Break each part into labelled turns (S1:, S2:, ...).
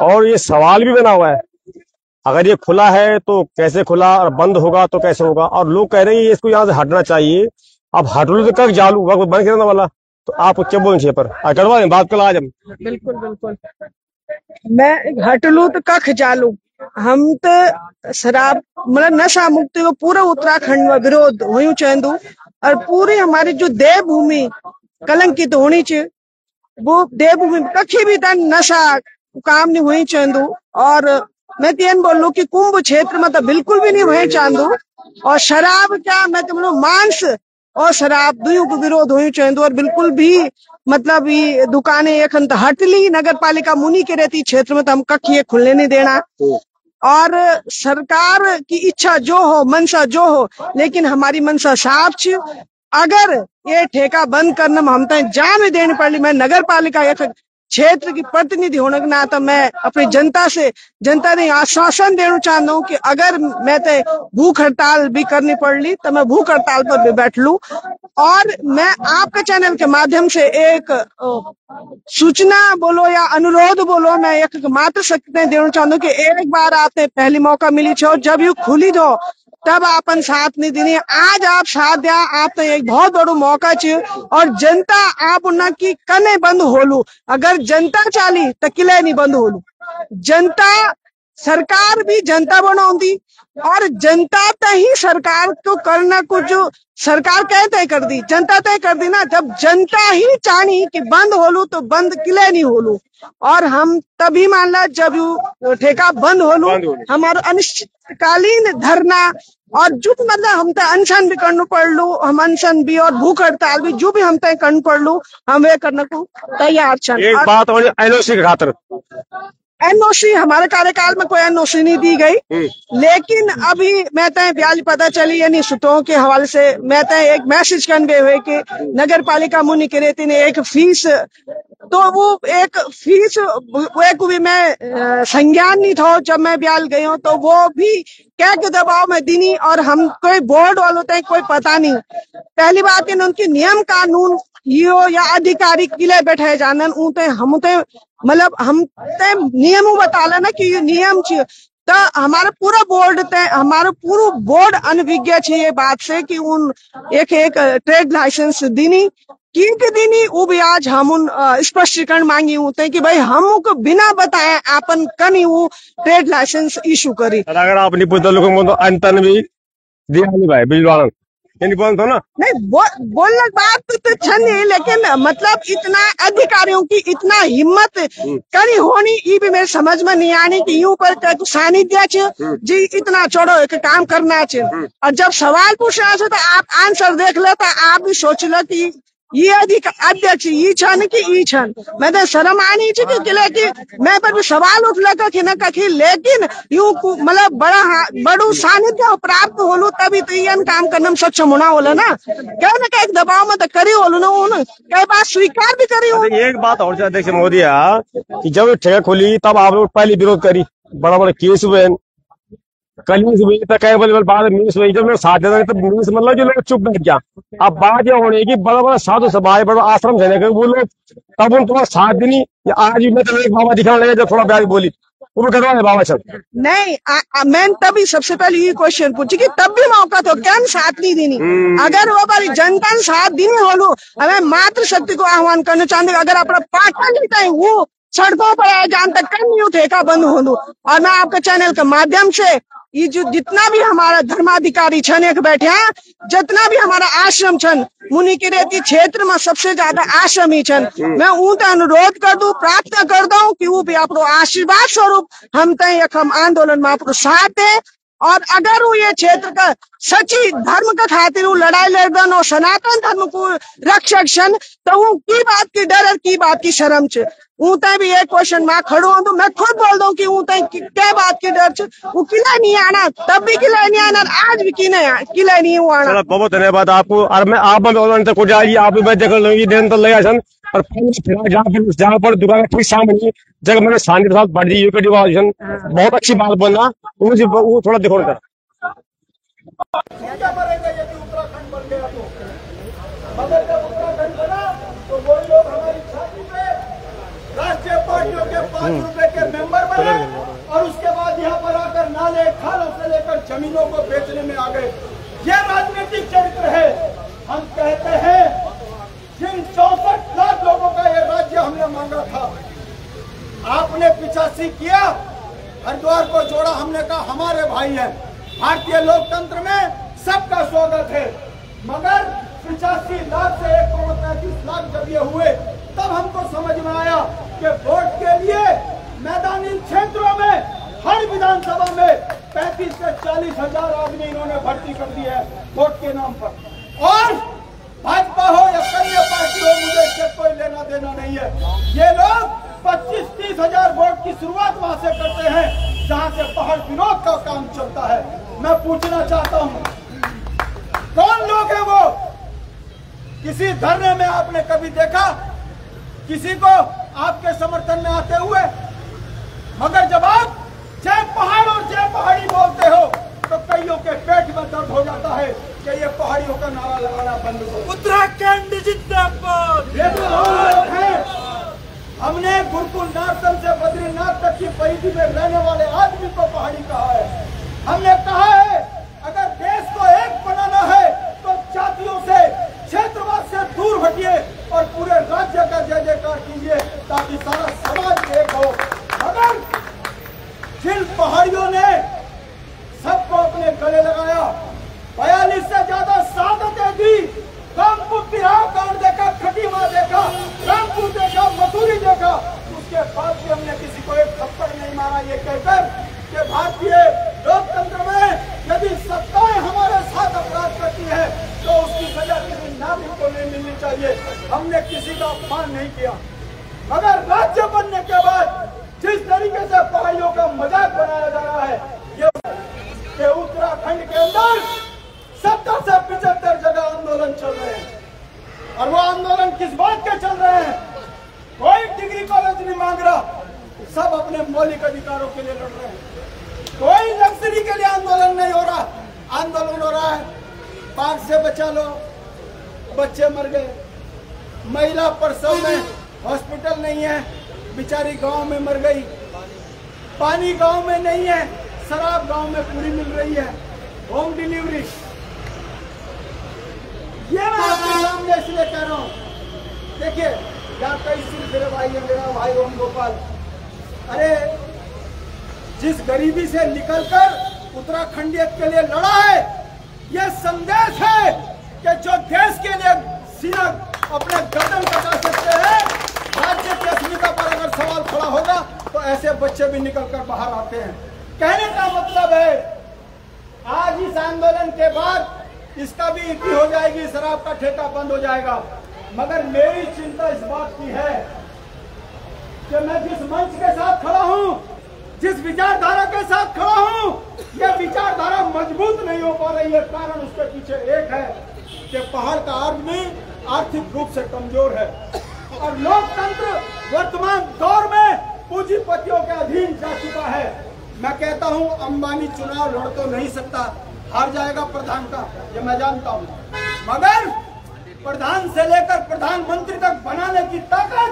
S1: और ये सवाल भी बना हुआ है, अगर ये खुला है तो कैसे खुला, और बंद होगा तो कैसे होगा। और लोग कह रहे हैं इसको यहाँ से हटना चाहिए। अब हट लो तो कब चालू वक्त बंद करने वाला, तो आप क्या बोलेंगे पर करवा दें बात कल आज हम।
S2: बिल्कुल बिल्कुल, मैं हट लू तो कख चालू। हम तो शराब मतलब नशा मुक्ति को पूरे उत्तराखंड में विरोध हुई चाहूँ, और पूरी हमारी जो देवभूमि कलंकित होनी चाहिए, वो देवभूमि कखी भी तन नशा काम नहीं हुई चाहूँ। और मैं तो बोलूँ कि कुंभ क्षेत्र में तो बिल्कुल भी नहीं हुई चाहूँ। और शराब क्या, मैं तो बोलूँ मांस और शराब दोनों को विरोध हुई चाहूँ। और बिल्कुल भी मतलब ये दुकानें एक हटली नगर पालिका मुनि के रहती क्षेत्र में तो हम कख ये खुलने नहीं देना। और सरकार की इच्छा जो हो, मनसा जो हो, लेकिन हमारी मनसा साफ छ। अगर ये ठेका बंद करने में हम तो जान देनी पड़ी। मैं नगर पालिका एक क्षेत्र की प्रतिनिधि होने के नाते मैं अपनी जनता ने आश्वासन देना चाहता हूँ कि अगर मैं तो भूख हड़ताल भी करनी पड़ ली तो मैं भूख हड़ताल पर भी बैठ लूं। और मैं आपके चैनल के माध्यम से एक सूचना बोलो या अनुरोध बोलो, मैं एक मात्र शक्ति देना चाहता हूँ कि एक बार आपने पहली मौका मिली छो, जब यू खुली दो तब आपन साथ नहीं देनी। आज आप साथ दिया, आप तो एक बहुत बड़ो मौका छ। और जनता आप उन्ना की कने बंद होलू, अगर जनता चाली तो किले नहीं बंद होलू। जनता सरकार भी जनता बनाऊंगी, और जनता तय ही सरकार को करना कुछ जो सरकार कह तय कर दी, जनता तय कर दी ना। जब जनता ही चाही कि बंद होलू तो बंद किले नहीं होलू। और हम तभी मान ला जब यू ठेका बंद होलू, हमारा अनिश्चितकालीन धरना और जो भी मतलब हम तय अनशन भी करना पड़ लू, हम अनशन भी और भूख हड़ताल भी जो भी हम तय करना पड़ लू, हम वे करने को तैयार छन।
S1: एक बात और एनओसी के खातिर,
S2: एनओसी हमारे कार्यकाल में कोई एनओसी नहीं दी गई, लेकिन अभी मैं तय ब्याज पता चली यानी सूत्रों के हवाले से मैं तय एक मैसेज कन्वे हुए कि नगर पालिका मुनि के रेती ने एक फीस, तो वो एक फीस वो भी मैं संज्ञान नहीं था जब मैं ब्याल गई हूँ, तो वो भी क्या के दबाव में दीनी। और हम कोई बोर्ड वालों तक कोई पता नहीं। पहली बात इन उनकी नियम कानून यो या अधिकारी किले बैठे जानन ऊते हम ते मतलब हम ते नियम बता लेना कि ये नियम छ। तो हमारा पूरा बोर्ड ते हमारा पूरा बोर्ड अनभिज्ञ छे ये बात से कि उन एक ट्रेड लाइसेंस दीनी की दीनी वो भी आज हम उन स्पष्टीकरण मांगी होते हैं कि भाई हमको बिना बताए आपन कनी वो ट्रेड लाइसेंस इशू करी।
S1: अगर आप नहीं पूछते लोगों को तो अंतन भी दिया नहीं भाई बिजवान नहीं बोलते ना।
S2: नहीं बोलने बात तो छन नहीं, लेकिन मतलब इतना अधिकारियों की इतना हिम्मत करी होनी ये भी मेरे समझ में नहीं आनी कि यूं पर सानिध्य जी इतना चौड़ो एक काम करना चाहिए। और जब सवाल पूछना चाहिए तो आप आंसर देख ले तो आप भी सोच लो कि ये अध्यक्ष ये छन कि ई छन। मैं तो शर्म आनी चाहिए कि मैं पर भी सवाल उठला कि न कखी, लेकिन यूं मतलब बड़ू सानिध्य प्राप्त होलू तभी तो ये काम करने में सक्षम होना होला ना। क्या न क्या दबाव में तो करी होलू ना, कई बात स्वीकार भी करी हो।
S1: एक बात और अध्यक्ष मोदी कि जब ठेका खोली तब आप लोग पहले विरोध करी, बड़ा बड़ा केस हुए, कल हुई तो बाद न्यूज हुई, जब मेरे साथ तो न्यूज मतलब जो लोग चुप बैठ गया। अब बात यह होने की बड़ा बड़ा साधु सभा बड़ा आश्रम देने वो लोग तब उन तुम्हारा साथ देनी। आज भी मैं तो एक बाबा दिखाने लगे जब थोड़ा ब्याज बोली वो करवा है बाबा सब
S2: नहीं। मैंने तभी सबसे पहले ये क्वेश्चन पूछी कि तब भी मौका तो क्या साथ नहीं देनी। अगर वो बारी जनता ने साथ देनी होलू, हमें मातृ शक्ति को आह्वान करना चाहते अगर अपना पार्टनर लेता है वो सड़कों पर आए जान तक नहीं ठेका बंद होलू। और मैं आपके चैनल के माध्यम से ये जो जितना भी हमारा धर्माधिकारी छन एक बैठे हैं, जितना भी हमारा आश्रम छन मुनि के रेती क्षेत्र में सबसे ज्यादा आश्रम ही छन, मैं ऊँट अनुरोध कर दूं, प्रार्थना कर दूं कि वो भी आपको आशीर्वाद स्वरूप हम तय हम आंदोलन में आपको साथ दे। और अगर वो ये क्षेत्र का सच्ची धर्म का खातिर वो लड़ाई लड़न और सनातन धर्म को रक्षक छन, तो वो की बात की डर और की बात की शर्म छ। ऊँते भी एक क्वेश्चन मार्क खड़ो हूं तो मैं खुद बोल दूं कि ऊँते क्या बात की डर छ। वो किला नहीं आना, तब भी किला नहीं आना, आज भी किला नहीं आना।
S1: बहुत धन्यवाद आपको। और मैं आप को जाइए आप भी देख लूंगी दिन तो लगा सन और जहाँ पर दुकान ठीक सामने जगह मैंने शांति के साथ बढ़ दी बहुत अच्छी बात बनना वो थोड़ा देखो कर
S3: तो वो लोग हमारी छाती पे राष्ट्रीय पार्टियों के 5 रुपए के वाले खालों से लेकर जमीनों को बेचने में आ गए। ये राजनीतिक चरित्र है। हम कहते हैं जिन 64 लाख लोगों का ये राज्य हमने मांगा था, आपने 85 किया, हरिद्वार को जोड़ा। हमने कहा हमारे भाई हैं। भारतीय लोकतंत्र में सबका स्वागत है, मगर 85 लाख से 1.35 लाख जब ये हुए तब हमको समझ में आया कि वोट के लिए मैदानी क्षेत्रों में हर विधानसभा में 35 से 40 हजार आदमी इन्होंने भर्ती कर दिए है वोट के नाम पर। और भाजपा हो या अन्य पार्टी हो, मुझे इससे कोई लेना देना नहीं है। ये लोग 25-30 हजार वोट की शुरुआत वहां से करते हैं जहां से पहाड़ विरोध का काम चलता है। मैं पूछना चाहता हूं, कौन लोग हैं वो? किसी धरने में आपने कभी देखा किसी को आपके समर्थन में आते हुए? मगर जब आप जय पहाड़ और जय पहाड़ी बोलते हो तो कईयों के पेट में दर्द हो जाता है कि ये पहाड़ियों का नारा लगाना बंद करो। उत्तराखंड जिंदाबाद। ये तो लोग हैं। हमने गुरुकुल नाथम से बद्रीनाथ तक की परिधि में रहने वाले आदमी को पहाड़ी कहा है। हमने कहा है अगर देश को एक बनाना है तो जातियों से, क्षेत्रवाद से दूर हटिए और पूरे राज्य का जय जयकार कीजिए ताकि सारा समाज एक हो। मगर जिन पहाड़ियों ने सबको अपने गले लगाया, 42 से ज्यादा शहादतें दी, रामपुर तिराव कांड देखा, खटीमा देखा, रामपुर देखा, मसूरी देखा, उसके बाद भी हमने किसी को एक थप्पड़ नहीं मारा ये कहकर कि भारतीय लोकतंत्र में यदि सत्ताएं हमारे साथ अपराध करती है तो उसकी सजा किसी नागरिक को नहीं मिलनी चाहिए। हमने किसी का अपमान नहीं किया, मगर राज्य बनने के बाद जिस तरीके से पहाड़ियों का मजाक बनाया जा रहा है, ये उत्तराखंड के अंदर 70 से 75 जगह आंदोलन चल रहे हैं। और वो आंदोलन किस बात के चल रहे हैं? कोई डिग्री कॉलेज नहीं मांग रहा, सब अपने मौलिक अधिकारों के लिए लड़ रहे हैं। कोई लग्जरी के लिए आंदोलन नहीं हो रहा। आंदोलन हो रहा है बाढ़ से बचा लो, बच्चे मर गए, महिला प्रसव में हॉस्पिटल नहीं है, बेचारी गांव में मर गई, पानी गांव में नहीं है, शराब गांव में पूरी मिल रही है, होम डिलीवरी। ये मैं आपके सामने इसलिए कह रहा हूँ, देखिए यहाँ कई सिर्फ मेरे भाई है, मेरा भाई ओम गोपाल, अरे जिस गरीबी से निकलकर उत्तराखंडियत के लिए लड़ा है, यह संदेश है कि जो देश के लिए सीना अपने गर्दन कटा सकते हैं, राज्य की अस्मिता पर अगर सवाल खड़ा होगा तो ऐसे बच्चे भी निकलकर बाहर आते हैं। कहने का मतलब है आज इस आंदोलन के बाद इसका भी इति हो जाएगी, शराब का ठेका बंद हो जाएगा। मगर मेरी चिंता इस बात की है कि मैं जिस मंच के साथ खड़ा हूं, जिस विचारधारा के साथ खड़ा हूं, यह विचारधारा मजबूत नहीं हो पा रही है। कारण उसके पीछे एक है कि पहाड़ का आदमी आर्थिक रूप से कमजोर है और लोकतंत्र वर्तमान दौर में पूंजीपतियों के अधीन जा चुका है। मैं कहता हूं अंबानी चुनाव लड़ तो नहीं सकता, हार जाएगा प्रधान का, ये मैं जानता हूं, मगर प्रधान से लेकर प्रधानमंत्री तक बनाने की ताकत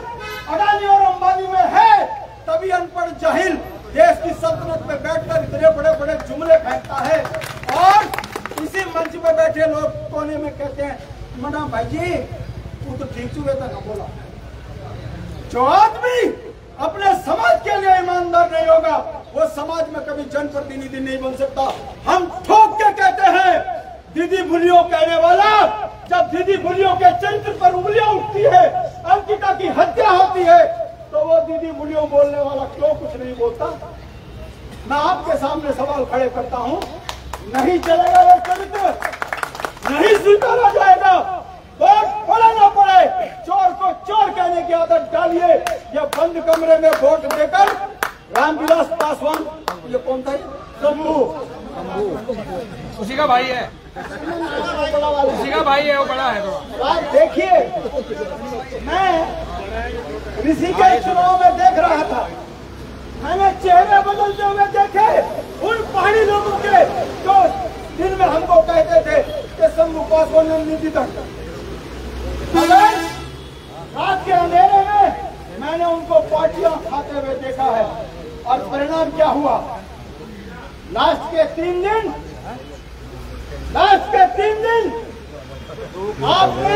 S3: अडानी और अंबानी में है। तभी अनपढ़ जाहिल देश की सल्तनत में बैठकर इतने बड़े बड़े जुमले फेंकता है और इसी मंच में बैठे लोग कोने में कहते हैं मना भाई जी वो तो ठीक चुके था ना बोला। जो आदमी अपने समाज के लिए ईमानदार नहीं होगा वो समाज में कभी जनप्रतिनिधि नहीं बन सकता। हम ठोक के कहते हैं दीदी भुलियो कहने वाला, जब दीदी भुलियो के चरित्र पर उंगलियां उठती है, अंकिता की हत्या होती है, तो वो दीदी भुलियो बोलने वाला क्यों कुछ नहीं बोलता? मैं आपके सामने सवाल खड़े करता हूं, नहीं चलेगा वो चरित्र, नहीं स्वीकारा जाएगा। वोट पड़े ना पड़े, चोर को चोर कहने की आदत डालिए। या बंद कमरे में वोट देकर रामविलास पासवान, ये कौन था? शंभू,
S4: उसी का भाई है, उसी का भाई है, वो बड़ा है तो।
S3: आज देखिए मैं ऋषिकेश चुनाव में देख रहा था, मैंने चेहरे बदलते हुए देखे उन पहाड़ी लोगों के जो दिन में हमको कहते थे कि शंभू पासवान ने नीति तक, रात के अंधेरे में मैंने उनको पार्टियां खाते हुए देखा है। और परिणाम क्या हुआ? लास्ट के 3 दिन आपने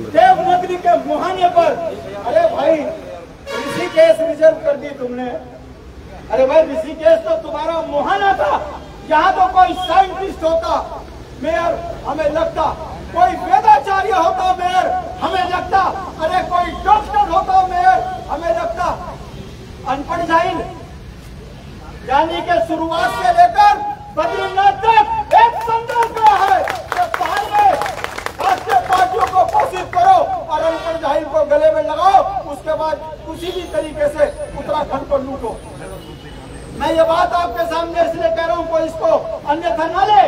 S3: देवनगरी के मुहाने पर, अरे भाई ऋषिकेश रिजर्व कर दी तुमने। अरे भाई ऋषिकेश तो तुम्हारा मुहाना था। यहाँ तो कोई साइंटिस्ट होता मेयर हमें लगता, कोई वेदाचार्य होता मेयर हमें लगता, अरे कोई डॉक्टर होता मेयर हमें लगता। अनपढ़ जाहिल यानी के शुरुआत से लेकर बद्रीनाथ तक एक संदेश गया है कि पहले राष्ट्रीय पार्टियों को घोषित करो और अनपढ़ जाहिल को गले में लगाओ, उसके बाद उसी भी तरीके से उत्तराखंड को लूटो। मैं ये बात आपके सामने इसलिए कह रहा हूँ, कोई इसको अन्यथा न ले।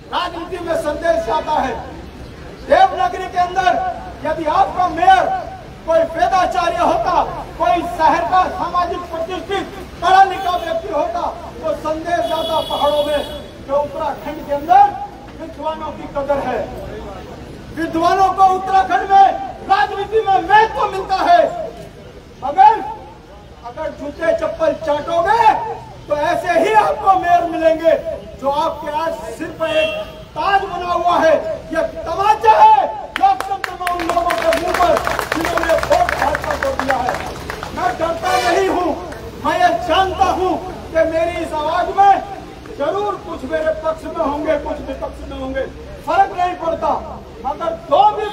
S3: राजनीति में संदेश जाता है। देवनगरी के अंदर यदि आपका मेयर कोई वेदाचार्य होता, कोई शहर का सामाजिक प्रतिष्ठित पढ़ा लिखा व्यक्ति होता, तो संदेश जाता पहाड़ों में कि उत्तराखंड के अंदर विद्वानों की कदर है, विद्वानों को उत्तराखंड में राजनीति में महत्व मिलता है। मगर अगर जूते चप्पल चाटोगे तो ऐसे ही आपको मेयर मिलेंगे जो आपके आज सिर पर एक ताज बना हुआ है। यह तमाचा है लोकतंत्र में उन लोगों के मुंह पर जिन्होंने वोट भाजपा को दिया है। मैं डरता नहीं हूँ, मैं ये जानता हूँ कि मेरी इस आवाज में जरूर कुछ मेरे पक्ष में होंगे, कुछ विपक्ष में होंगे, फर्क नहीं पड़ता। मगर दो भी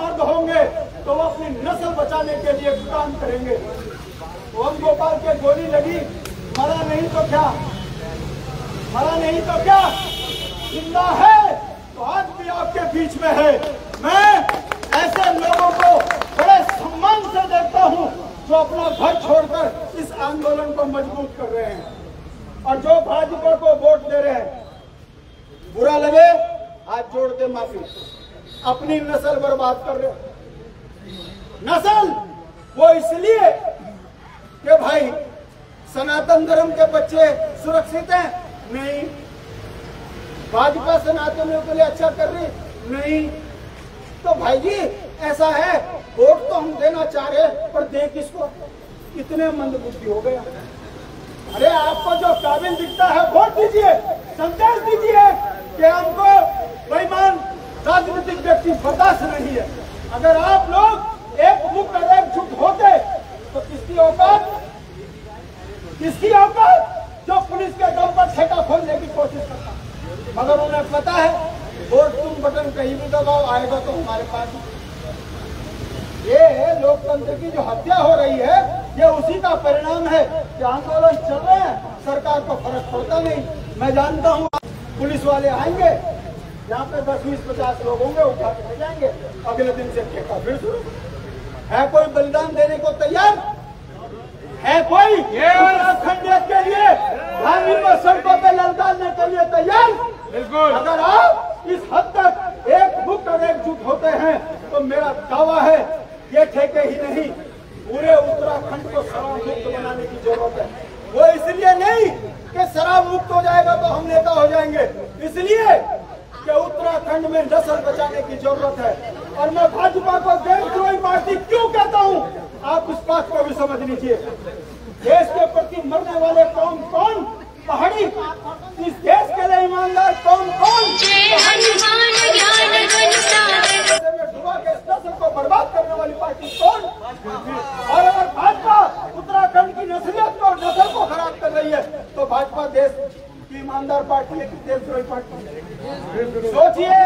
S3: मर्द होंगे तो वो अपनी नस्ल बचाने के लिए काम करेंगे। ओम गोपाल के गोली लगी, मरा नहीं तो क्या, मरा नहीं तो क्या, जिंदा है तो आज भी आपके बीच में है। मैं ऐसे लोगों को बड़े सम्मान से देखता हूं जो अपना घर छोड़कर इस आंदोलन को मजबूत कर रहे हैं और जो भाजपा को वोट दे रहे हैं। बुरा लगे हाथ जोड़ के माफी, अपनी नस्ल बर्बाद कर रहे हो। नस्ल वो इसलिए कि भाई सनातन धर्म के बच्चे सुरक्षित हैं, नहीं। भाजपा सनातनियों के लिए अच्छा कर रही, नहीं। तो भाई जी ऐसा है, वोट तो हम देना चाह रहे पर दे किसको, इतने मंदबुद्धि हो गया। अरे आपको जो काबिल दिखता है वोट दीजिए, संदेश दीजिए कि हमको बेईमान राजनीतिक व्यक्ति बर्दाश्त नहीं है। अगर आप लोग एक मुख और एकजुट होते तो किसकी औकात जो पुलिस के दम पर ठेका खोलने की कोशिश करता, मगर उन्हें पता है वोट तुम बटन कहीं भी दबाओ आएगा तो हमारे पास। ये लोकतंत्र की जो हत्या हो रही है ये उसी का परिणाम है कि आंदोलन चल रहे हैं, सरकार को फर्क पड़ता नहीं। मैं जानता हूँ पुलिस वाले आएंगे, यहाँ पे 10, 20, 50 लोग होंगे, उठा के ले जाएंगे, अगले दिन से ठेका फिर शुरू। है कोई बलिदान देने को तैयार? है कोई उत्तराखंड के लिए गांधी को सड़कों पे ललकारने के लिए तैयार? बिल्कुल। अगर आप इस हद तक एक मुक्त और एकजुट होते हैं तो मेरा दावा है ये ठेके ही नहीं, पूरे उत्तराखंड को शराब मुक्त बनाने की जरूरत है। वो इसलिए नहीं कि शराब मुक्त हो जाएगा तो हम नेता हो जाएंगे, इसलिए कि उत्तराखंड में नस्ल बचाने की जरूरत है। और मैं भाजपा को देशद्रोही पार्टी क्यों कहता हूँ, आप इस बात को भी समझ लीजिए। देश के प्रति मरने वाले कौन कौन, पहाड़ी, इस देश के लिए ईमानदार कौन कौन, डुबा के इस नस्ल को बर्बाद करने वाली पार्टी कौन। और अगर भाजपा उत्तराखंड की नस्लियत को, नस्ल को खराब कर रही है तो भाजपा देश की ईमानदार पार्टी है कि देशद्रोही पार्टी। सोचिए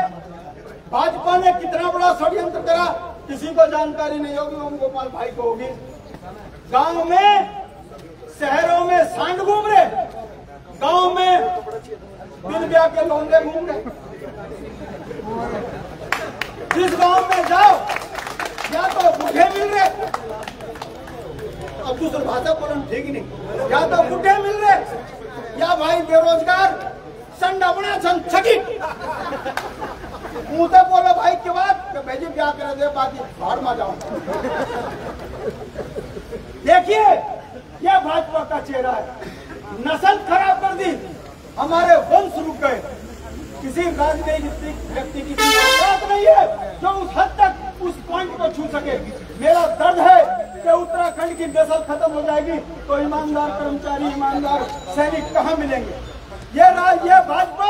S3: भाजपा ने कितना बड़ा षड्यंत्र करा, किसी को जानकारी नहीं होगी, ओम गोपाल भाई को होगी। गांव में, शहरों में सांड घूम रहे, गांव में बिन ब्याह के लौंडे घूम रहे। जिस गांव में जाओ या तो बूढ़े मिल रहे, अब दूसरी भाषा बोलना ठीक नहीं, या तो बूढ़े मिल रहे या भाई बेरोजगार संडा बना छकी मुंह से बोलो भाई की बात तो भेजी ब्याह कर दे, बाकी बाहर में जाओ। देखिए ये भाजपा का चेहरा है, नस्ल खराब कर दी, हमारे वंश रुक गए। किसी राजनीतिक व्यक्ति की औकात नहीं है जो उस हद तक उस पॉइंट को छू सके। मेरा दर्द है कि उत्तराखंड की नस्ल खत्म हो जाएगी तो ईमानदार कर्मचारी, ईमानदार सैनिक कहाँ मिलेंगे? ये भाजपा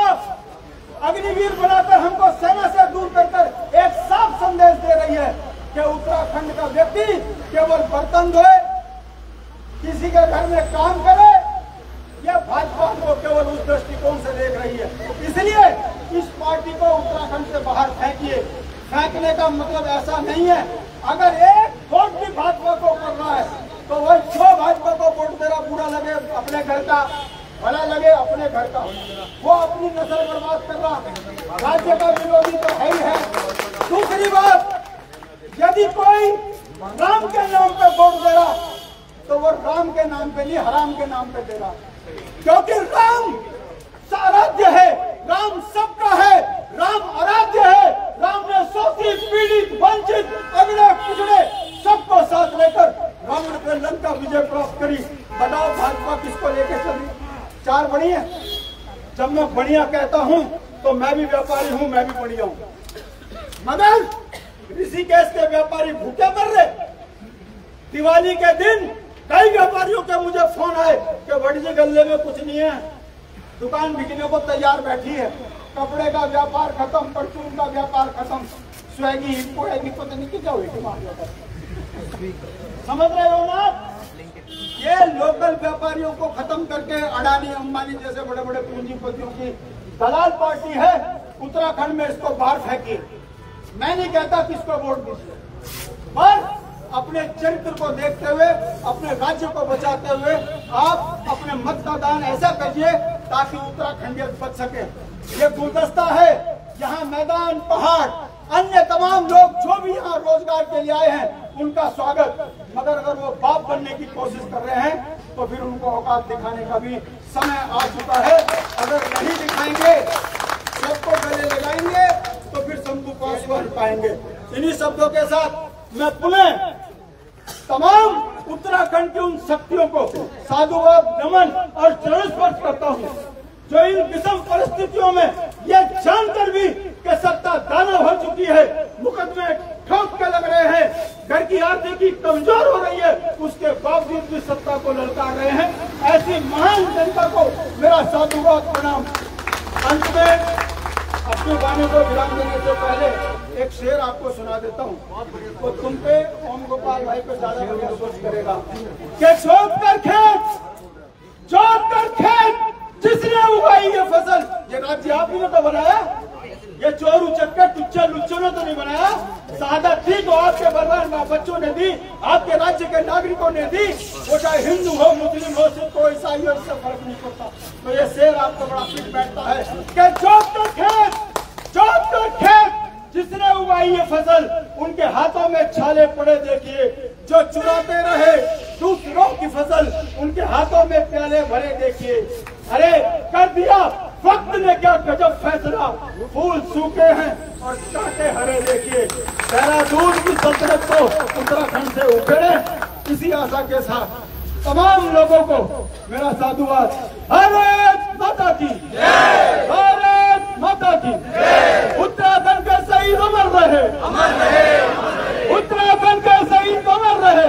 S3: अग्निवीर बनाकर हमको सेना से दूर कर एक साफ संदेश दे रही है कि उत्तराखंड का व्यक्ति केवल बर्तन धोए, किसी के घर में काम करे, यह भाजपा को केवल उस दृष्टिकोण से देख रही है। इसलिए इस पार्टी को उत्तराखंड से बाहर फेंकिए। फेंकने का मतलब ऐसा नहीं है अगर एक वोट भी भाजपा को करना है तो वही 6 भाजपा को वोट मेरा बुरा लगे अपने घर का, भला लगे अपने घर का, वो अपनी नस्ल बर्बाद कर रहा, राज्य का विरोधी तो है ही है। दूसरी बात, यदि कोई राम के नाम पे वोट दे रहा तो वो राम के नाम पे नहीं, हराम के नाम पे दे रहा, क्योंकि राम आराध्य है, राम सबका है, राम आराध्य है। राम ने शोषित, पीड़ित, वंचित, अगड़े पिछड़े सबको साथ लेकर रावण पे लंका विजय प्राप्त करी। बताओ भाजपा किसको लेके चली? 4 बढ़िया। जब मैं बढ़िया कहता हूँ तो मैं भी व्यापारी हूँ, मैं भी बढ़िया हूँ, मगर ऋषिकेश के व्यापारी भूखे मर रहे। दिवाली के दिन कई व्यापारियों के मुझे फोन आए कि वट जी गले में कुछ नहीं है, दुकान बिकने को तैयार बैठी है, कपड़े का व्यापार खत्म, परचून का व्यापार खत्म, स्वेगी पोएगी पता नहीं क्या हुई। समझ रहे हो ना? ये लोकल व्यापारियों को खत्म करके अडानी अंबानी जैसे बड़े बड़े पूंजीपतियों की दलाल पार्टी है। उत्तराखंड में इसको बाहर फेंकी। मैं नहीं कहता किसको वोट दीजिए, पर अपने चरित्र को देखते हुए, अपने राज्य को बचाते हुए आप अपने मत का दान ऐसा करिए ताकि उत्तराखंडियत बच सके। ये गुलदस्ता है, यहाँ मैदान, पहाड़, अन्य तमाम लोग जो भी यहाँ रोजगार के लिए आए हैं उनका स्वागत, मगर अगर वो बाप बनने की कोशिश कर रहे हैं तो फिर उनको औकात दिखाने का भी समय आ चुका है। अगर नहीं दिखाएंगे, सबको गले लगाएंगे तो फिर शंभू पासवान पाएंगे। इन्हीं शब्दों के साथ मैं पुनः तमाम उत्तराखंड की उन शक्तियों को साधुवाद, नमन और चरण स्पर्श करता हूँ जो इन विषम परिस्थितियों में ये जानकर भी कि सत्ता दाना हो चुकी है, मुकदमे ठोक के लग रहे हैं, घर की आर्थिकी कमजोर हो रही है, उसके बावजूद भी सत्ता को ललकार रहे हैं। ऐसी महान जनता को मेरा साधुवाद प्रणाम। अंत में अपने गाने को विराम देने से पहले एक शेर आपको सुना देता हूँ। वो तुम पे ओम गोपाल भाई पे ज्यादा बढ़िया सोच करेगा कि जोत कर खेत जिसने उगाई ये फसल, ये राज्य आप ही ने तो बनाया, ये चोर उचक्के टुच्चे लुच्चों ने तो नहीं बनाया। शहादत थी तो आपके बलवान बच्चों ने दी, आपके राज्य के नागरिकों ने दी, वो चाहे हिंदू हो, मुस्लिम हो, सिख हो, ईसाई हो, इससे फर्क नहीं पड़ता। तो ये शेर आपको बड़ा फिट बैठता है कि जोत कर खेत जिसने उगाई ये फसल, उनके हाथों में छाले पड़े देखिए, जो चुराते रहे दूसरों की फसल, उनके हाथों में प्याले भरे देखिए। अरे कर दिया वक्त ने क्या गजब फैसला, फूल सूखे हैं और कांटे हरे देखिए। देहरादून की सल्तनत को उत्तराखंड से उखेड़े, इसी आशा के साथ तमाम लोगों को मेरा साधुवाद। भारत माता की जय, भारत माता की जय। उत्तराखंड के शहीद अमर रहे, उत्तराखंड के शहीद अमर रहे,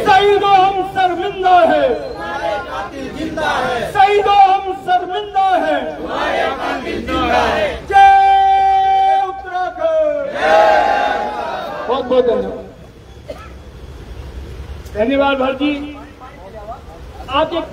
S3: शहीदों हम शर्मिंदा है, शहीदों हम शर्मिंदा है, जय उत्तराखंड। बहुत बहुत धन्यवाद।
S5: धन्यवाद भरत जी। आप एक